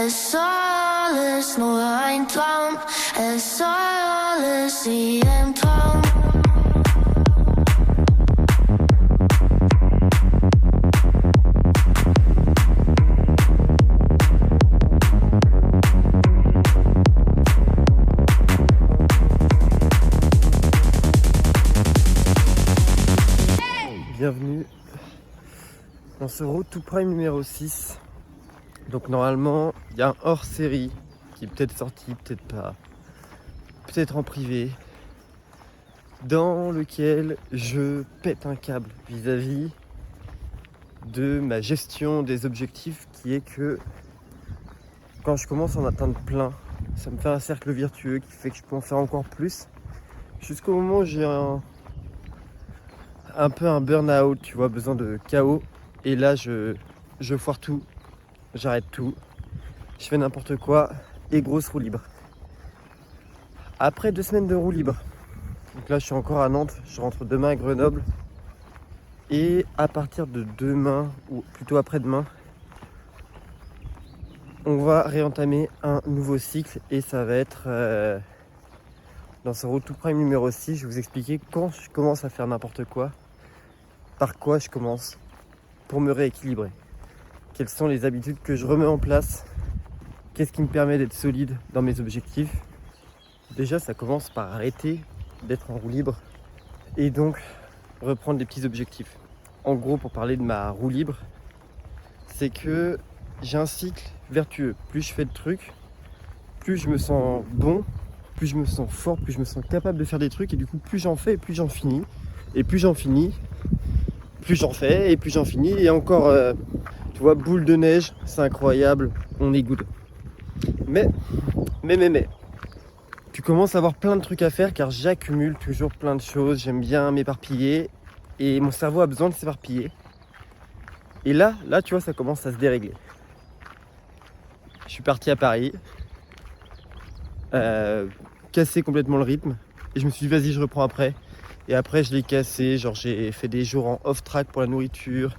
Es soll alles nur ein Traum, es soll alles wie ein Traum. Bienvenue dans ce Road to Prime numéro 6. Donc normalement il y a un hors-série qui est peut-être sorti, peut-être pas, peut-être en privé, dans lequel je pète un câble vis-à-vis de ma gestion des objectifs, qui est que quand je commence à en atteindre plein, ça me fait un cercle vertueux qui fait que je peux en faire encore plus, jusqu'au moment où j'ai un peu un burn-out, tu vois, besoin de chaos, et là je foire tout, j'arrête tout, je fais n'importe quoi, et grosse roue libre. Après 2 semaines de roue libre, donc là je suis encore à Nantes, je rentre demain à Grenoble, et à partir de demain, ou plutôt après-demain, on va réentamer un nouveau cycle, et ça va être dans ce Road to Prime numéro 6, je vais vous expliquer quand je commence à faire n'importe quoi, par quoi je commence pour me rééquilibrer. Quelles sont les habitudes que je remets en place? Qu'est-ce qui me permet d'être solide dans mes objectifs? Déjà, ça commence par arrêter d'être en roue libre et donc reprendre des petits objectifs. En gros, pour parler de ma roue libre, c'est que j'ai un cycle vertueux. Plus je fais de trucs, plus je me sens bon, plus je me sens fort, plus je me sens capable de faire des trucs, et du coup plus j'en fais et plus j'en finis. Et plus j'en finis, plus j'en fais et plus j'en finis. Et encore, tu vois, boule de neige, c'est incroyable, on est good. Mais, tu commences à avoir plein de trucs à faire, car j'accumule toujours plein de choses, j'aime bien m'éparpiller, et mon cerveau a besoin de s'éparpiller. Et là, tu vois, ça commence à se dérégler. Je suis parti à Paris, casser complètement le rythme, et je me suis dit vas-y, je reprends après. Et après je l'ai cassé, genre j'ai fait des jours en off-track pour la nourriture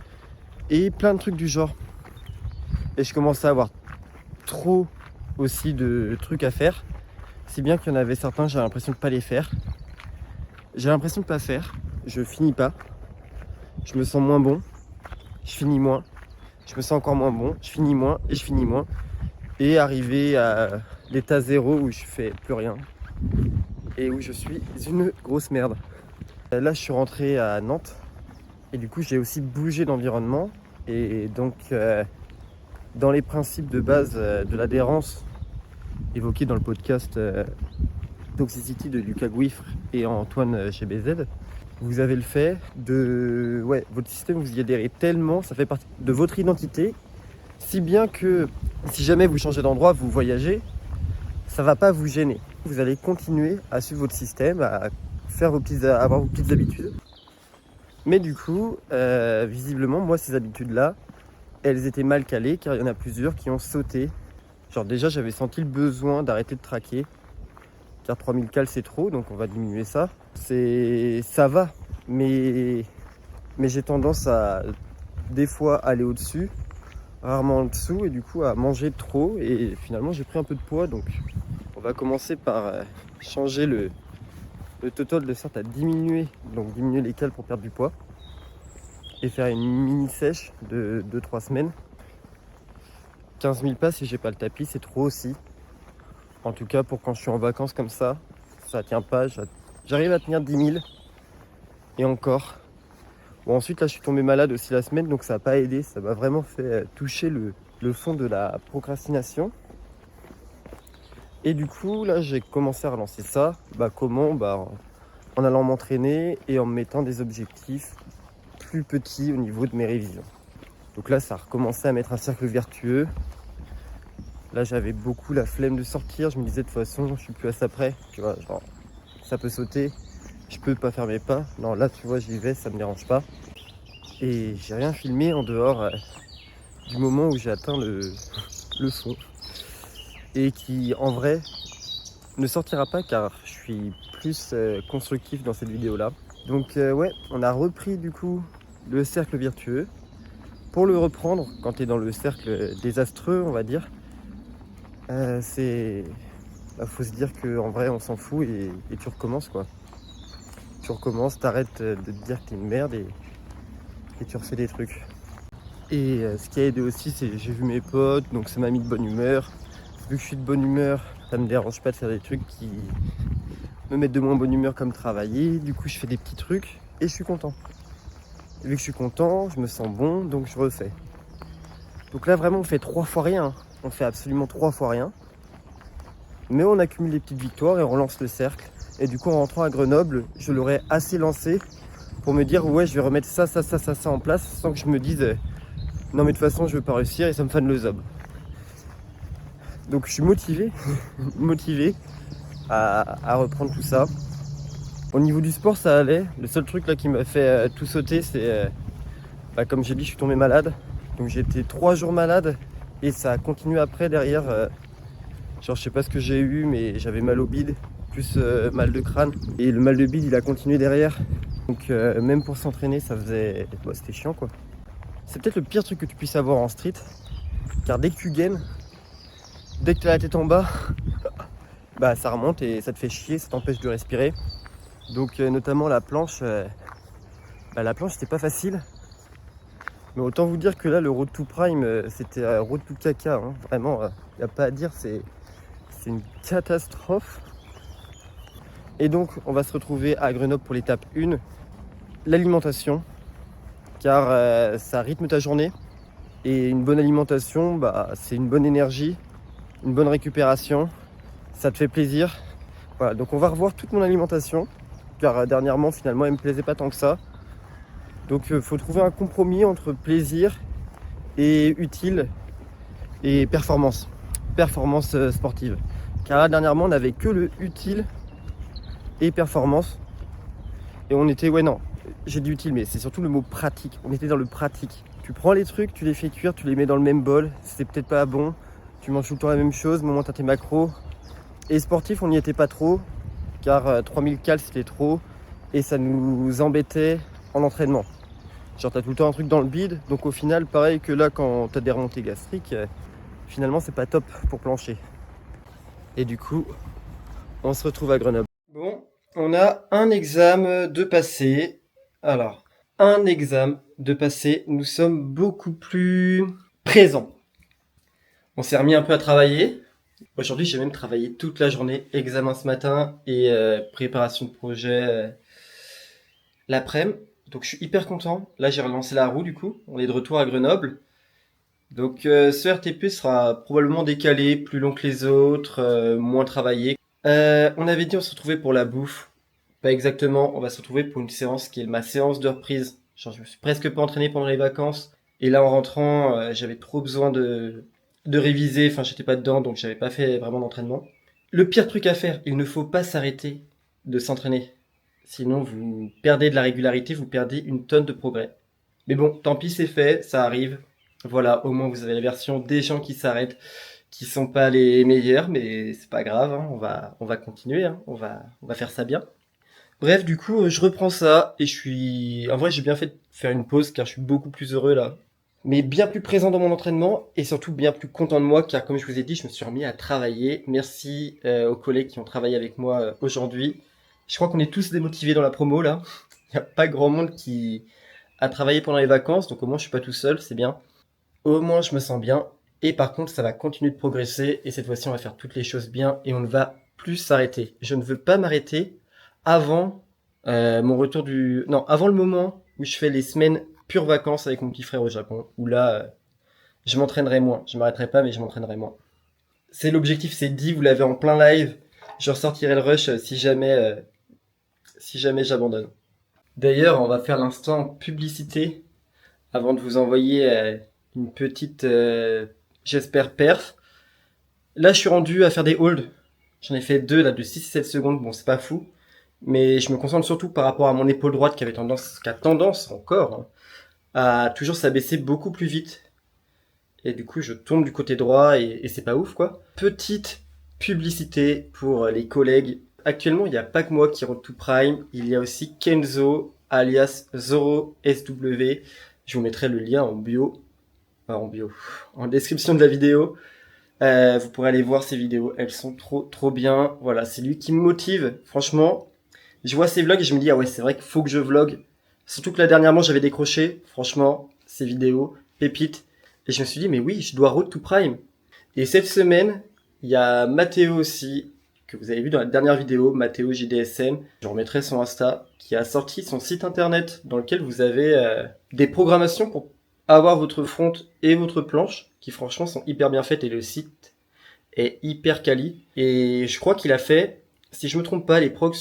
et plein de trucs du genre. Et je commençais à avoir trop aussi de trucs à faire, si bien qu'il y en avait certains, j'ai l'impression de pas les faire. J'ai l'impression de pas faire, je finis pas, je me sens moins bon, je finis moins, je me sens encore moins bon, je finis moins et je finis moins. Et arrivé à l'état zéro où je fais plus rien et où je suis une grosse merde. Là je suis rentré à Nantes et du coup j'ai aussi bougé d'environnement, et donc dans les principes de base de l'adhérence évoqués dans le podcast Toxicity de Lucas Gouifre et Antoine chez BZ, vous avez le fait de... Ouais, votre système, vous y adhérez tellement, ça fait partie de votre identité, si bien que si jamais vous changez d'endroit, vous voyagez, ça va pas vous gêner. Vous allez continuer à suivre votre système, à faire avoir vos petites habitudes. Mais du coup, visiblement, moi, ces habitudes-là, elles étaient mal calées, car il y en a plusieurs qui ont sauté. Genre déjà, j'avais senti le besoin d'arrêter de traquer, car 3000 cales c'est trop, donc on va diminuer ça. Ça va, mais j'ai tendance à des fois aller au-dessus, rarement en dessous, et du coup à manger trop, et finalement j'ai pris un peu de poids. Donc on va commencer par changer le total, de sorte à diminuer les cales pour perdre du poids, et faire une mini sèche de 2-3 semaines. 15 000 pas si j'ai pas le tapis, c'est trop aussi. En tout cas pour quand je suis en vacances comme ça tient pas. J'arrive à tenir 10 000 et encore. Bon, ensuite là je suis tombé malade aussi la semaine, donc ça n'a pas aidé, ça m'a vraiment fait toucher le fond de la procrastination. Et du coup là j'ai commencé à relancer ça. Comment en allant m'entraîner et en me mettant des objectifs plus petits au niveau de mes révisions. Donc là ça a recommencé à mettre un cercle vertueux. Là j'avais beaucoup la flemme de sortir, je me disais de toute façon je suis plus à ça près, tu vois, genre ça peut sauter, je peux pas faire mes pas. Non, là tu vois j'y vais, ça me dérange pas. Et j'ai rien filmé en dehors du moment où j'ai atteint le fond, et qui en vrai ne sortira pas, car je suis plus constructif dans cette vidéo là. Donc ouais, on a repris du coup le cercle vertueux. Pour le reprendre, quand tu es dans le cercle désastreux, on va dire, Faut se dire qu'en vrai, on s'en fout et tu recommences, quoi. Tu recommences, t'arrêtes de te dire que t'es une merde et tu refais des trucs. Et ce qui a aidé aussi, c'est que j'ai vu mes potes, donc ça m'a mis de bonne humeur. Vu que je suis de bonne humeur, ça me dérange pas de faire des trucs qui me mettent de moins bonne humeur comme travailler. Du coup, je fais des petits trucs et je suis content. Et vu que je suis content, je me sens bon, donc je refais. Donc là, vraiment, on fait 3 fois rien. On fait absolument 3 fois rien. Mais on accumule des petites victoires et on relance le cercle. Et du coup, en rentrant à Grenoble, je l'aurais assez lancé pour me dire ouais, je vais remettre ça en place sans que je me dise non mais de toute façon je veux pas réussir et ça me fane le zob. Donc je suis motivé, motivé à reprendre tout ça. Au niveau du sport ça allait. Le seul truc là qui m'a fait tout sauter c'est comme j'ai dit je suis tombé malade. Donc j'ai été 3 jours malade et ça a continué après derrière. Genre je sais pas ce que j'ai eu mais j'avais mal au bide, plus mal de crâne. Et le mal de bide il a continué derrière. Donc même pour s'entraîner ça faisait... c'était chiant quoi. C'est peut-être le pire truc que tu puisses avoir en street. Car dès que tu gaines, dès que tu as la tête en bas, bah ça remonte et ça te fait chier, ça t'empêche de respirer. Donc notamment la planche c'était pas facile. Mais autant vous dire que là le road to prime c'était road to caca, hein. Vraiment, y a pas à dire, c'est une catastrophe. Et donc on va se retrouver à Grenoble pour l'étape 1, l'alimentation. Car ça rythme ta journée. Et une bonne alimentation, c'est une bonne énergie, une bonne récupération, ça te fait plaisir. Voilà, donc on va revoir toute mon alimentation, car dernièrement finalement elle me plaisait pas tant que ça. Donc faut trouver un compromis entre plaisir et utile et performance sportive. Car là dernièrement on n'avait que le utile et performance. Et on était, j'ai dit utile mais c'est surtout le mot pratique, on était dans le pratique. Tu prends les trucs, tu les fais cuire, tu les mets dans le même bol, c'est peut-être pas bon, tu manges tout le temps la même chose, au moment où tu as tes macros. Et sportif, on n'y était pas trop, car 3000 cales c'était trop, et ça nous embêtait en entraînement. Genre t'as tout le temps un truc dans le bide, donc au final, pareil que là quand t'as des remontées gastriques, finalement c'est pas top pour plancher. Et du coup, on se retrouve à Grenoble. Bon, on a un examen de passé. Alors, un examen de passé, nous sommes beaucoup plus présents. On s'est remis un peu à travailler. Aujourd'hui, j'ai même travaillé toute la journée, examen ce matin et préparation de projet l'après-midi. Donc je suis hyper content. Là, j'ai relancé la roue du coup. On est de retour à Grenoble. Donc ce RTP sera probablement décalé, plus long que les autres, moins travaillé. On avait dit on se retrouvait pour la bouffe. Pas exactement, on va se retrouver pour une séance qui est ma séance de reprise. Genre, je me suis presque pas entraîné pendant les vacances. Et là, en rentrant, j'avais trop besoin de réviser. Enfin, j'étais pas dedans, donc j'avais pas fait vraiment d'entraînement. Le pire truc à faire, il ne faut pas s'arrêter de s'entraîner. Sinon, vous perdez de la régularité, vous perdez une tonne de progrès. Mais bon, tant pis, c'est fait, ça arrive. Voilà, au moins vous avez la version des gens qui s'arrêtent, qui sont pas les meilleurs, mais c'est pas grave, hein, on va continuer, hein, on va faire ça bien. Bref, du coup, je reprends ça et en vrai, j'ai bien fait de faire une pause car je suis beaucoup plus heureux là. Mais bien plus présent dans mon entraînement et surtout bien plus content de moi car comme je vous ai dit, je me suis remis à travailler. Merci aux collègues qui ont travaillé avec moi aujourd'hui. Je crois qu'on est tous démotivés dans la promo là. Il n'y a pas grand monde qui a travaillé pendant les vacances, donc au moins je suis pas tout seul, c'est bien. Au moins je me sens bien. Et par contre, ça va continuer de progresser et cette fois-ci, on va faire toutes les choses bien et on ne va plus s'arrêter. Je ne veux pas m'arrêter avant mon retour avant le moment où je fais les semaines pure vacances avec mon petit frère au Japon, où là, je m'entraînerai moins. Je m'arrêterai pas, mais je m'entraînerai moins. C'est l'objectif, c'est dit, vous l'avez en plein live. Je ressortirai le rush si jamais j'abandonne. D'ailleurs, on va faire l'instant publicité avant de vous envoyer une petite, j'espère, perf. Là, je suis rendu à faire des holds. J'en ai fait 2 là de 6 et 7 secondes. Bon, c'est pas fou. Mais je me concentre surtout par rapport à mon épaule droite qui a tendance encore à toujours s'abaisser beaucoup plus vite. Et du coup, je tourne du côté droit et c'est pas ouf, quoi. Petite publicité pour les collègues. Actuellement, il n'y a pas que moi qui road to prime. Il y a aussi Kenzo, alias Zoro SW. Je vous mettrai le lien en description de la vidéo. Vous pourrez aller voir ses vidéos, elles sont trop bien. Voilà, c'est lui qui me motive, franchement. Je vois ses vlogs et je me dis, ah ouais, c'est vrai qu'il faut que je vlog. Surtout que là, dernièrement, j'avais décroché, franchement, ses vidéos, pépites. Et je me suis dit, mais oui, je dois Road to Prime. Et cette semaine, il y a Mathéo aussi, que vous avez vu dans la dernière vidéo, Mathéo JDSM, je remettrai son Insta, qui a sorti son site internet dans lequel vous avez des programmations pour avoir votre front et votre planche, qui franchement sont hyper bien faites et le site est hyper quali. Et je crois qu'il a fait, si je me trompe pas, les progs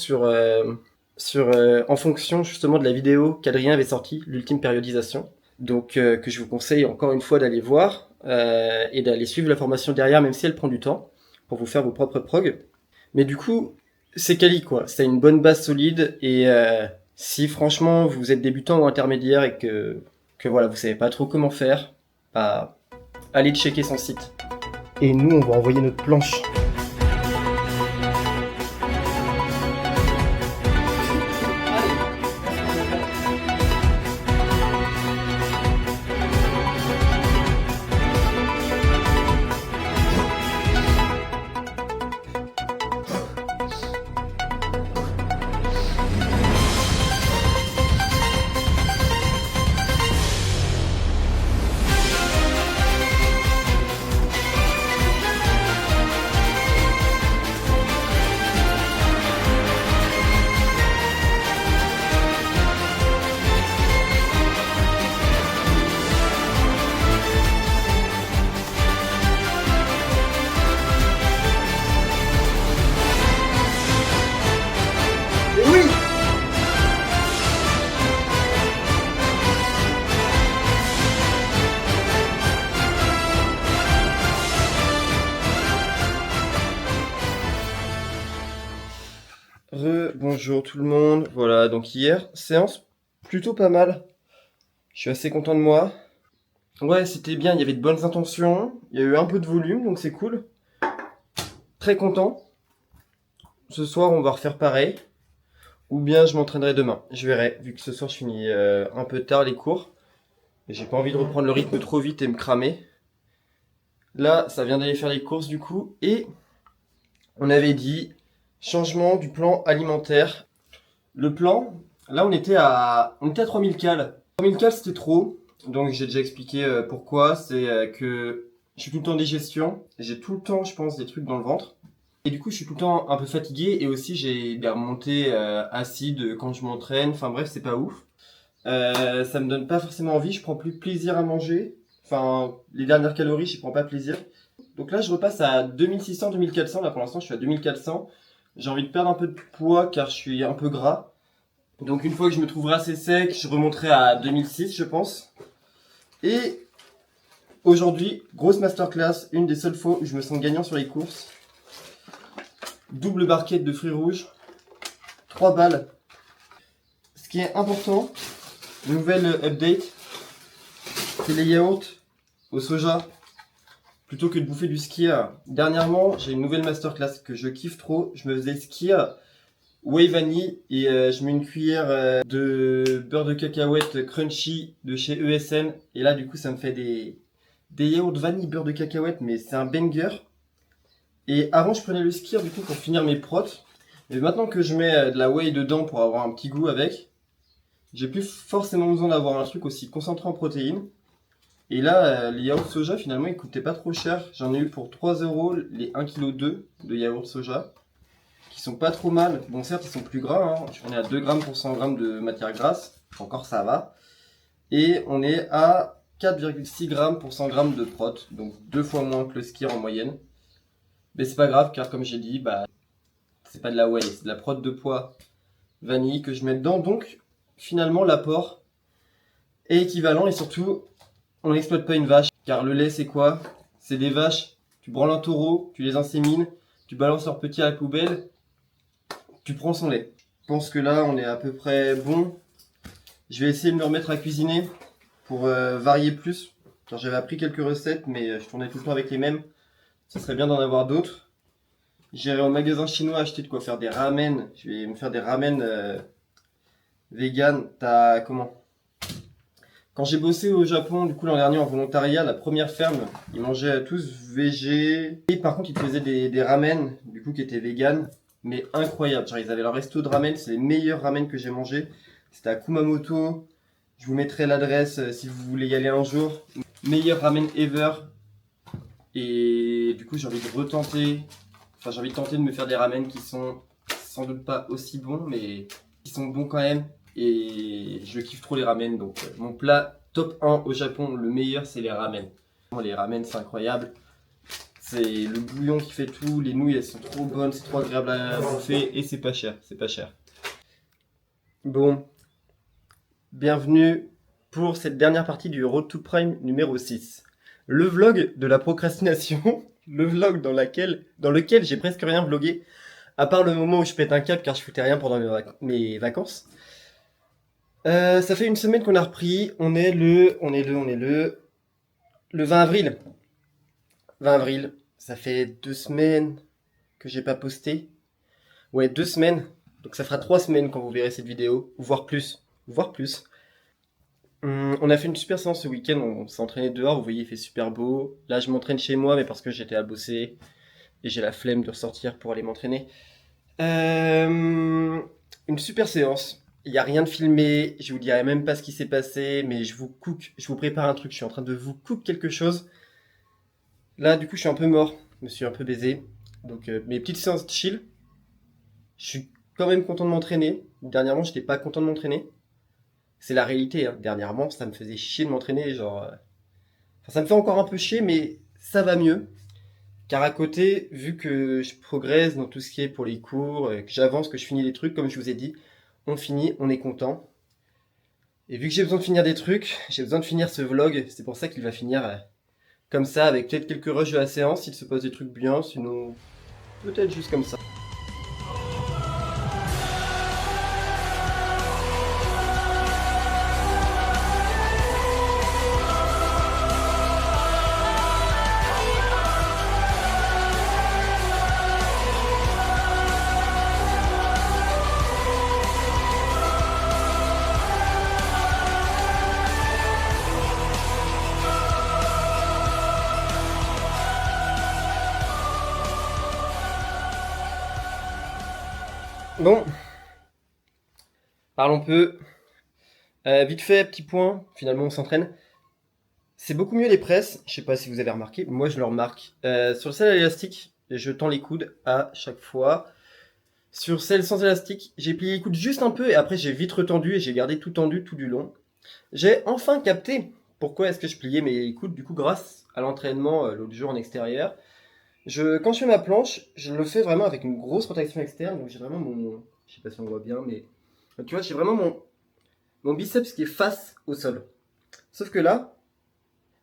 en fonction justement de la vidéo qu'Adrien avait sortie, l'ultime périodisation. Donc que je vous conseille encore une fois d'aller voir et d'aller suivre la formation derrière, même si elle prend du temps, pour vous faire vos propres progs. Mais du coup, c'est quali quoi, c'est une bonne base solide et si franchement vous êtes débutant ou intermédiaire et que voilà, vous savez pas trop comment faire, bah, allez checker son site. Et nous, on va envoyer notre planche. Oui. Bonjour tout le monde. Voilà, donc hier, séance plutôt pas mal. Je suis assez content de moi. Ouais, c'était bien, il y avait de bonnes intentions. Il y a eu un peu de volume, donc c'est cool. Très content. Ce soir, on va refaire pareil. Ou bien je m'entraînerai demain. Je verrai, vu que ce soir, je finis un peu tard les cours. Et j'ai pas envie de reprendre le rythme trop vite et me cramer. Là, ça vient d'aller faire les courses du coup. Et on avait dit changement du plan alimentaire. Le plan, là on était à 3000 cales. 3000 cales c'était trop. Donc j'ai déjà expliqué pourquoi. C'est que je suis tout le temps en digestion. J'ai tout le temps, je pense, des trucs dans le ventre. Et du coup, je suis tout le temps un peu fatigué. Et aussi, j'ai des remontées acides quand je m'entraîne. Enfin bref, c'est pas ouf. Ça me donne pas forcément envie. Je prends plus plaisir à manger. Enfin, les dernières calories, j'y prends pas plaisir. Donc là, je repasse à 2600, 2400. Là, pour l'instant, je suis à 2400. J'ai envie de perdre un peu de poids car je suis un peu gras. Donc une fois que je me trouverai assez sec, je remonterai à 2006, je pense. Et aujourd'hui, grosse masterclass, une des seules fois où je me sens gagnant sur les courses. Double barquette de fruits rouges, 3 balles. Ce qui est important, nouvelle update, c'est les yaourts au soja. Plutôt que de bouffer du skyr. Dernièrement, j'ai une nouvelle masterclass que je kiffe trop. Je me faisais skyr whey vanille et je mets une cuillère de beurre de cacahuète crunchy de chez ESN. Et là, du coup, ça me fait des yaourts vanille beurre de cacahuète, mais c'est un banger. Et avant, je prenais le skyr du coup pour finir mes protes. Mais maintenant que je mets de la whey dedans pour avoir un petit goût avec, j'ai plus forcément besoin d'avoir un truc aussi concentré en protéines. Et là, les yaourts soja, finalement, ils coûtaient pas trop cher. J'en ai eu pour 3 € les 1,2 kg de yaourts soja, qui sont pas trop mal. Bon, certes, ils sont plus gras, hein. On est à 2 grammes pour 100 grammes de matière grasse. Encore, ça va. Et on est à 4,6 grammes pour 100 grammes de prot. Donc 2 fois moins que le skyr en moyenne. Mais c'est pas grave, car comme j'ai dit, bah, c'est pas de la whey, c'est de la prot de pois vanille que je mets dedans. Donc, finalement, l'apport est équivalent et surtout, on n'exploite pas une vache, car le lait c'est quoi? C'est des vaches, tu branles un taureau, tu les insémines, tu balances leur petit à la poubelle, tu prends son lait. Je pense que là on est à peu près bon. Je vais essayer de me remettre à cuisiner pour varier plus, car j'avais appris quelques recettes mais je tournais tout le temps avec les mêmes. Ça serait bien d'en avoir d'autres. J'irai au magasin chinois acheter de quoi faire des ramen. Je vais me faire des ramen vegan. T'as comment? Quand j'ai bossé au Japon, du coup l'an dernier en volontariat, la première ferme, ils mangeaient tous végé. Et par contre, ils te faisaient des ramen, du coup qui étaient vegan, mais incroyables. Genre ils avaient leur resto de ramen, c'est les meilleurs ramen que j'ai mangés. C'était à Kumamoto. Je vous mettrai l'adresse si vous voulez y aller un jour. Meilleur ramen ever. Et du coup, j'ai envie de retenter. Enfin, j'ai envie de tenter de me faire des ramen qui sont sans doute pas aussi bons, mais qui sont bons quand même. Et je kiffe trop les ramen. Donc, mon plat top 1 au Japon, le meilleur, c'est les ramen. Les ramen, c'est incroyable. C'est le bouillon qui fait tout. Les nouilles, elles sont trop bonnes. C'est trop agréable à bouffer. Et c'est pas cher. C'est pas cher. Bon, bienvenue pour cette dernière partie du Road to Prime numéro 6. Le vlog de la procrastination, le vlog dans lequel j'ai presque rien vlogué, à part le moment où je pète un câble car je foutais rien pendant mes vacances. Ça fait une semaine qu'on a repris, on est le 20 avril. 20 avril, ça fait 2 semaines que j'ai pas posté. Ouais, 2 semaines, donc ça fera 3 semaines quand vous verrez cette vidéo, voire plus. On a fait une super séance ce week-end, on s'est entraîné dehors, vous voyez il fait super beau. Là je m'entraîne chez moi mais parce que j'étais à bosser et j'ai la flemme de ressortir pour aller m'entraîner. Une super séance, il n'y a rien de filmé, je vous dirai même pas ce qui s'est passé mais je vous prépare un truc, je suis en train de vous cook quelque chose. Là du coup je suis un peu mort, je me suis un peu baisé. Donc mes petites séances chill, je suis quand même content de m'entraîner. Dernièrement j'étais pas content de m'entraîner. C'est la réalité, hein. Dernièrement, ça me faisait chier de m'entraîner, genre... Enfin, ça me fait encore un peu chier, mais ça va mieux. Car à côté, vu que je progresse dans tout ce qui est pour les cours, que j'avance, que je finis des trucs, comme je vous ai dit, on finit, on est content. Et vu que j'ai besoin de finir des trucs, j'ai besoin de finir ce vlog, c'est pour ça qu'il va finir comme ça, avec peut-être quelques rushs de la séance, s'il se passe des trucs bien, sinon peut-être juste comme ça. Bon, parlons peu. Vite fait, petit point, finalement on s'entraîne. C'est beaucoup mieux les presses, je sais pas si vous avez remarqué, moi je le remarque. Sur celle à élastique, je tends les coudes à chaque fois. Sur celle sans élastique, j'ai plié les coudes juste un peu et après j'ai vite retendu et j'ai gardé tout tendu tout du long. J'ai enfin capté pourquoi est-ce que je pliais mes coudes du coup grâce à l'entraînement l'autre jour en extérieur. Quand je fais ma planche, je le fais vraiment avec une grosse rotation externe, donc j'ai vraiment je sais pas si on voit bien, mais tu vois, j'ai vraiment mon biceps qui est face au sol. Sauf que là,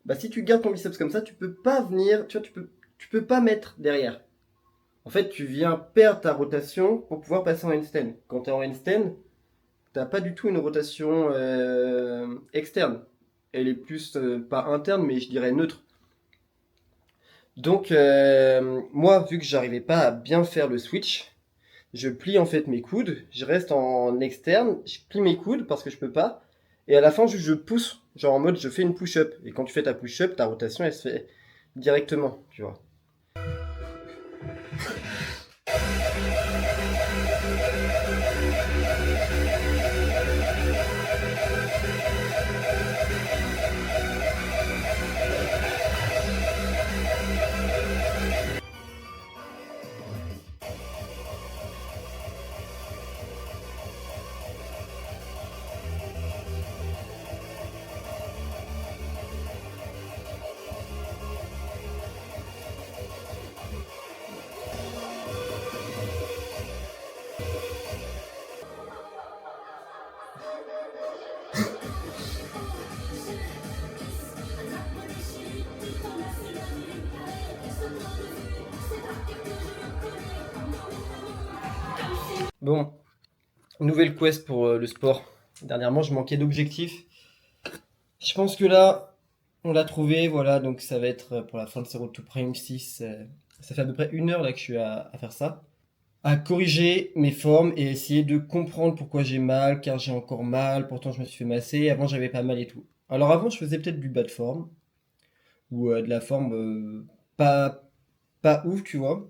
bah, si tu gardes ton biceps comme ça, tu peux pas venir, tu vois, tu peux pas mettre derrière. En fait, tu viens perdre ta rotation pour pouvoir passer en handstand. Quand tu es en handstand, t'as pas du tout une rotation externe. Elle est plus, pas interne, mais je dirais neutre. Donc, moi, vu que j'arrivais pas à bien faire le switch, je plie en fait mes coudes, je reste en externe, je plie mes coudes parce que je peux pas, et à la fin je pousse, genre en mode je fais une push-up, et quand tu fais ta push-up, ta rotation elle se fait directement, tu vois. Bon, nouvelle quest pour le sport. Dernièrement, je manquais d'objectifs. Je pense que là, on l'a trouvé, voilà, donc ça va être pour la fin de ce Road to Prime 6. Ça fait à peu près 1 heure là que je suis à faire ça. À corriger mes formes et essayer de comprendre pourquoi j'ai mal, car j'ai encore mal, pourtant je me suis fait masser, avant j'avais pas mal et tout. Alors avant, je faisais peut-être du bas de forme, ou de la forme pas, pas ouf, tu vois.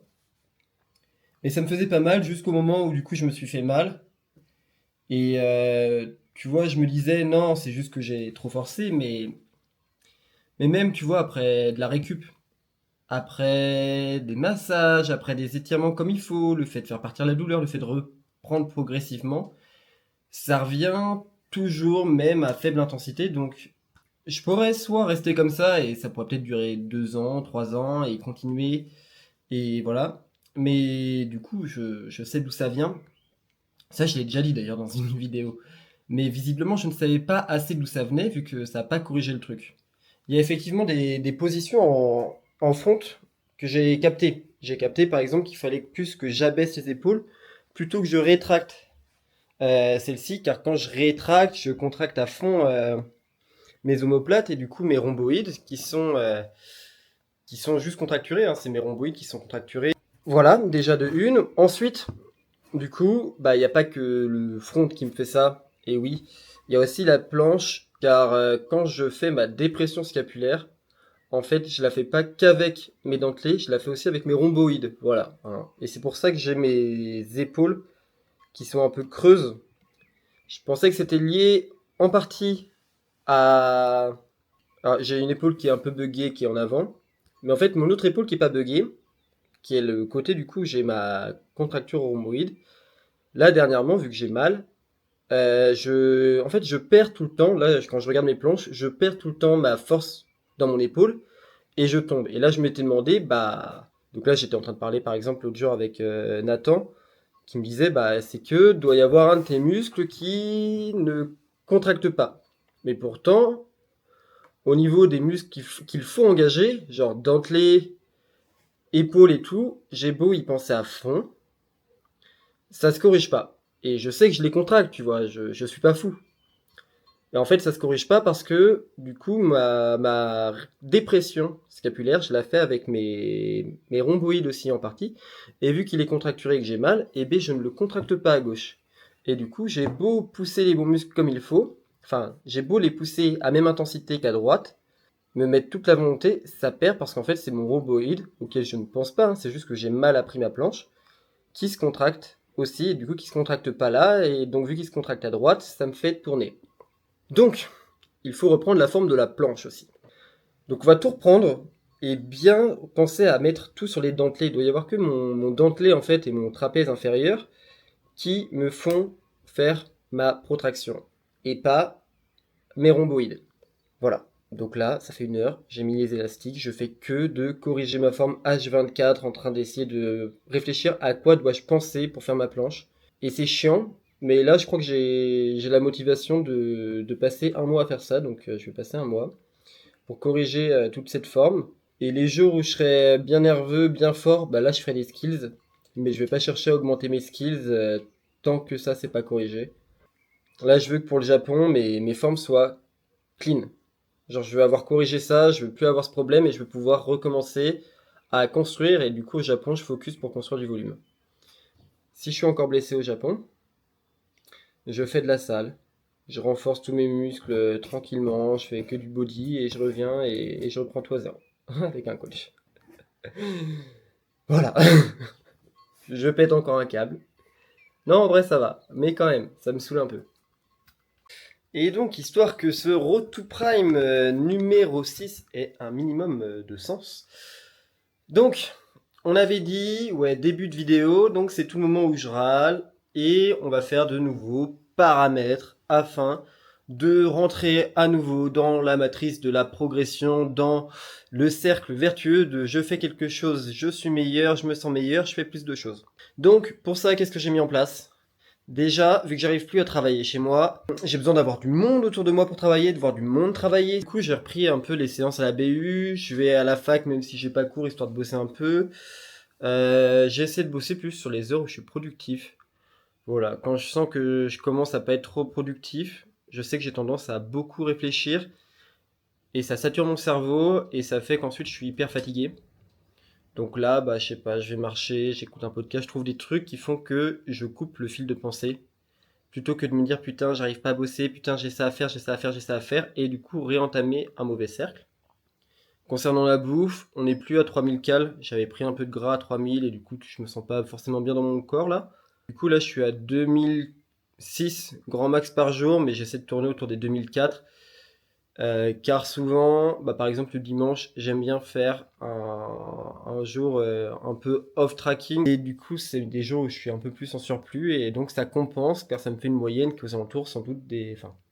Mais ça me faisait pas mal jusqu'au moment où du coup je me suis fait mal. Et tu vois, je me disais, non, c'est juste que j'ai trop forcé, mais même, tu vois, après de la récup, après des massages, après des étirements comme il faut, le fait de faire partir la douleur, le fait de reprendre progressivement, ça revient toujours même à faible intensité. Donc je pourrais soit rester comme ça et ça pourrait peut-être durer 2 ans, 3 ans et continuer et voilà. Mais du coup, je sais d'où ça vient. Ça, je l'ai déjà dit d'ailleurs dans une vidéo. Mais visiblement, je ne savais pas assez d'où ça venait vu que ça n'a pas corrigé le truc. Il y a effectivement des positions en fonte que j'ai captées. J'ai capté par exemple qu'il fallait plus que j'abaisse les épaules plutôt que je rétracte celle-ci, car quand je rétracte, je contracte à fond mes omoplates et du coup mes rhomboïdes qui sont juste contracturés. Hein, c'est mes rhomboïdes qui sont contracturés. Voilà, déjà de une. Ensuite, du coup, bah il n'y a pas que le front qui me fait ça. Et oui, il y a aussi la planche, car quand je fais ma dépression scapulaire, en fait, je la fais pas qu'avec mes dentelés, je la fais aussi avec mes rhomboïdes. Voilà. Hein. Et c'est pour ça que j'ai mes épaules qui sont un peu creuses. Je pensais que c'était lié en partie à... Alors, j'ai une épaule qui est un peu buggée, qui est en avant. Mais en fait, mon autre épaule qui est pas buggée, qui est le côté du coup, j'ai ma contracture rhomboïde. Là, dernièrement, vu que j'ai mal, en fait, je perds tout le temps. Là, quand je regarde mes planches, je perds tout le temps ma force dans mon épaule et je tombe. Et là, je m'étais demandé, bah, donc là, j'étais en train de parler, par exemple, l'autre jour avec Nathan, qui me disait, bah, c'est que doit y avoir un de tes muscles qui ne contracte pas. Mais pourtant, au niveau des muscles qu'il faut engager, genre dentelés, épaules et tout, j'ai beau y penser à fond, ça se corrige pas. Et je sais que je les contracte, tu vois, je suis pas fou. Et en fait, ça se corrige pas parce que, du coup, ma dépression scapulaire, je la fais avec mes rhomboïdes aussi en partie. Et vu qu'il est contracturé et que j'ai mal, eh bien, je ne le contracte pas à gauche. Et du coup, j'ai beau pousser les bons muscles comme il faut, enfin, j'ai beau les pousser à même intensité qu'à droite, me mettre toute la volonté, ça perd parce qu'en fait, c'est mon rhomboïde, auquel je ne pense pas, hein, c'est juste que j'ai mal appris ma planche, qui se contracte aussi, et du coup, qui se contracte pas là, et donc, vu qu'il se contracte à droite, ça me fait tourner. Donc, il faut reprendre la forme de la planche aussi. Donc on va tout reprendre et bien penser à mettre tout sur les dentelés. Il doit y avoir que mon dentelé en fait et mon trapèze inférieur qui me font faire ma protraction et pas mes rhomboïdes. Voilà. Donc là, ça fait 1 heure, j'ai mis les élastiques, je fais que de corriger ma forme H24 en train d'essayer de réfléchir à quoi dois-je penser pour faire ma planche. Et c'est chiant, mais là je crois que j'ai la motivation de passer un mois à faire ça, donc je vais passer un mois pour corriger toute cette forme. Et les jours où je serai bien nerveux, bien fort, bah là je ferai des skills. Mais je vais pas chercher à augmenter mes skills tant que ça c'est pas corrigé. Là je veux que pour le Japon, mes formes soient clean. Genre je veux avoir corrigé ça, je veux plus avoir ce problème et je veux pouvoir recommencer à construire. Et du coup au Japon je focus pour construire du volume. Si je suis encore blessé au Japon, je fais de la salle. Je renforce tous mes muscles tranquillement, je fais que du body et je reviens et je reprends tout à zéro avec un coach. Voilà, je pète encore un câble. Non, en vrai, ça va, mais quand même, ça me saoule un peu. Et donc, histoire que ce Road to Prime numéro 6 ait un minimum de sens. Donc, on avait dit, ouais, début de vidéo, donc c'est tout le moment où je râle, et on va faire de nouveaux paramètres afin de rentrer à nouveau dans la matrice de la progression, dans le cercle vertueux de je fais quelque chose, je suis meilleur, je me sens meilleur, je fais plus de choses. Donc, pour ça, qu'est-ce que j'ai mis en place? Déjà, vu que j'arrive plus à travailler chez moi, j'ai besoin d'avoir du monde autour de moi pour travailler, de voir du monde travailler. Du coup, j'ai repris un peu les séances à la BU, je vais à la fac même si j'ai pas cours histoire de bosser un peu. J'ai essayé de bosser plus sur les heures où je suis productif. Voilà, quand je sens que je commence à pas être trop productif, je sais que j'ai tendance à beaucoup réfléchir et ça sature mon cerveau et ça fait qu'ensuite je suis hyper fatigué. Donc là, bah, je sais pas, je vais marcher, j'écoute un podcast, je trouve des trucs qui font que je coupe le fil de pensée plutôt que de me dire putain j'arrive pas à bosser, putain j'ai ça à faire, j'ai ça à faire, j'ai ça à faire, et du coup réentamer un mauvais cercle. Concernant la bouffe, on n'est plus à 3000 cales, j'avais pris un peu de gras à 3000 et du coup je me sens pas forcément bien dans mon corps là. Du coup là je suis à 2006 grand max par jour, mais j'essaie de tourner autour des 2004. Car souvent, par exemple le dimanche, j'aime bien faire un jour un peu off-tracking. Et du coup, c'est des jours où je suis un peu plus en surplus. Et donc ça compense, car ça me fait une moyenne qui est aux alentours, sans doute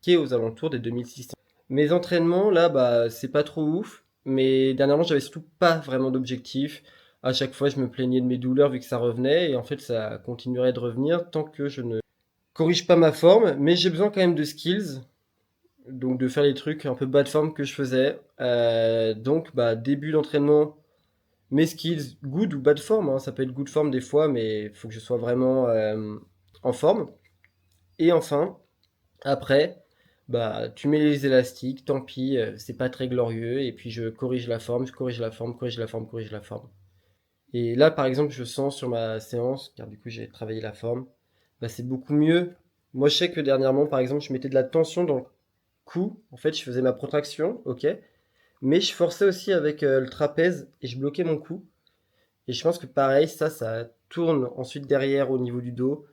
qui est aux alentours des 2600. Mes entraînements, là, c'est pas trop ouf. Mais dernièrement, j'avais surtout pas vraiment d'objectif. À chaque fois, je me plaignais de mes douleurs vu que ça revenait. Et en fait, ça continuerait de revenir tant que je ne corrige pas ma forme. Mais j'ai besoin quand même de skills, donc de faire les trucs un peu bas de forme que je faisais. Donc début d'entraînement, mes skills, good ou bad forme, hein, ça peut être good forme des fois, mais il faut que je sois vraiment en forme. Et enfin, après, tu mets les élastiques, tant pis, c'est pas très glorieux, et puis je corrige la forme, je corrige la forme, corrige la forme, corrige la forme. Et là, par exemple, je sens sur ma séance, car du coup j'ai travaillé la forme, c'est beaucoup mieux. Moi, je sais que dernièrement, par exemple, je mettais de la tension dans le cou. En fait, je faisais ma protraction, ok, mais je forçais aussi avec le trapèze et je bloquais mon cou. Et je pense que pareil, ça tourne ensuite derrière au niveau du dos.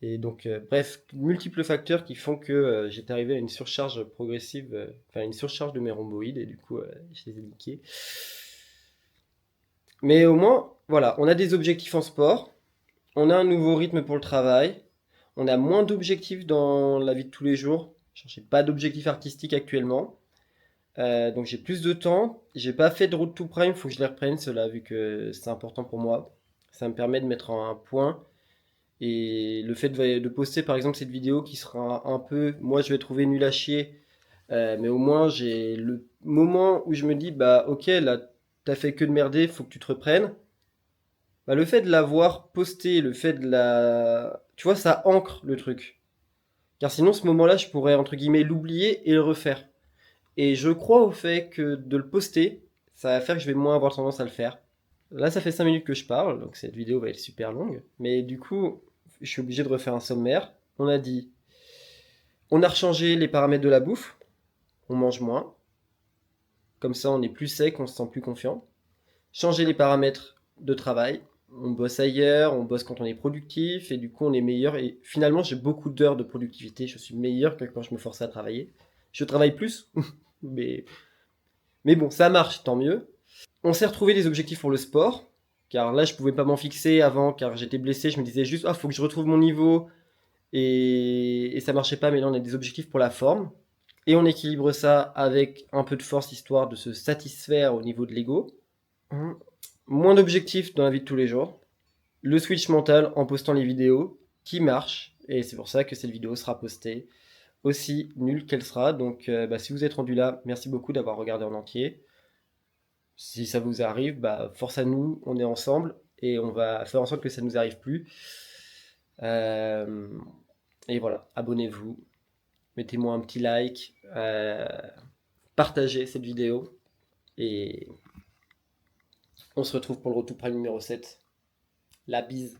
Et donc, bref, multiples facteurs qui font que j'étais arrivé à une surcharge progressive, enfin une surcharge de mes rhomboïdes, et du coup, je les ai niqués. Mais au moins, voilà, on a des objectifs en sport, on a un nouveau rythme pour le travail, on a moins d'objectifs dans la vie de tous les jours. Je n'ai pas d'objectif artistique actuellement. Donc j'ai plus de temps. J'ai pas fait de Road to Prime, faut que je les reprenne cela vu que c'est important pour moi. Ça me permet de mettre un point. Et le fait de poster par exemple cette vidéo qui sera un peu, moi je vais trouver nul à chier, mais au moins j'ai le moment où je me dis ok là t'as fait que de merder, faut que tu te reprennes. Le fait de l'avoir posté, le fait de tu vois, ça ancre le truc. Car sinon ce moment-là je pourrais entre guillemets l'oublier et le refaire. Et je crois au fait que de le poster, ça va faire que je vais moins avoir tendance à le faire. Là, ça fait 5 minutes que je parle, donc cette vidéo va être super longue. Mais du coup, je suis obligé de refaire un sommaire. On a dit, on a rechangé les paramètres de la bouffe, on mange moins. Comme ça, on est plus sec, on se sent plus confiant. Changer les paramètres de travail, on bosse ailleurs, on bosse quand on est productif, et du coup, on est meilleur. Et finalement, j'ai beaucoup d'heures de productivité, je suis meilleur que quand je me forçais à travailler. Je travaille plus, mais bon, ça marche, tant mieux. On s'est retrouvé des objectifs pour le sport, car là je pouvais pas m'en fixer avant, car j'étais blessé, je me disais juste faut que je retrouve mon niveau, et ça marchait pas, mais là on a des objectifs pour la forme, et on équilibre ça avec un peu de force, histoire de se satisfaire au niveau de l'ego. Moins d'objectifs dans la vie de tous les jours, le switch mental en postant les vidéos, qui marche, et c'est pour ça que cette vidéo sera postée, aussi nulle qu'elle sera, donc si vous êtes rendu là, merci beaucoup d'avoir regardé en entier. Si ça vous arrive, force à nous, on est ensemble et on va faire en sorte que ça ne nous arrive plus. Euh, et voilà, abonnez-vous, mettez-moi un petit like, partagez cette vidéo et on se retrouve pour le Retour Prime numéro 7. La bise.